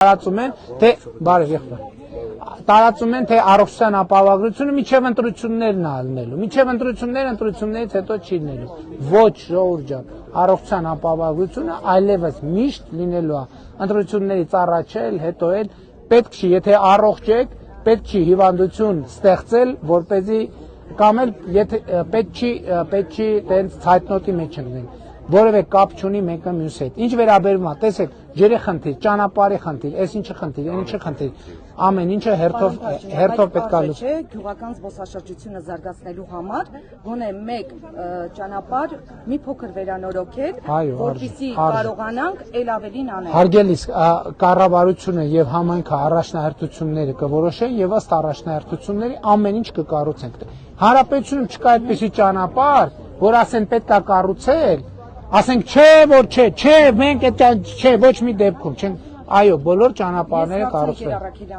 տարածում են, թե բարև եղբայր։ Տարածում են, թե առողջության ապահովագրությունը միջև ընտրություններն է ալնելու։ Միջև ընտրություններից հետո չի լինելու։ Ոչ, ժողովուրդ ջան, առողջության ապահովագրությունը այլևս միշտ լինելու է։ Ընտրություններից առաջ էլ, հետո էլ պետք չի, եթե առողջ եք, պետք չի հիվանդություն ստեղծել, որպեսզի կամ էլ եթե պետք չի տենց ցայտնոտի մեջ ընկնել։ Որևէ կապ չունի մեկը մյուսի հետ։ Ինչ վերաբերում է, տեսեք, ջրի խնդիր, ճանապարհի խնդիր, այս ինչի խնդիր, ինչի խնդիր, ամեն ինչը հերթով պետք է լուծել։ Գյուղական զբոսաշրջությունը զարգացնելու համար գոնե մեկ ճանապարհ մի փոքր վերանորոգել, որպեսզի կարողանանք ել ավելին անել։ Հարգելիս, կառավարությունը եւ համայնքը առաջնահերթությունները կորոշեն եւ ըստ առաջնահերթությունների ամեն ինչ կկառուցենք։ Հանրապետությունում չկա այդպիսի ճանապարհ, որ ասեն պետք է կառուցել, ասենք չէ, որ չէ, մենք այդ չէ, ոչ մի դեպքում չենք, այո, բոլոր ճանապարհները կառուցվել։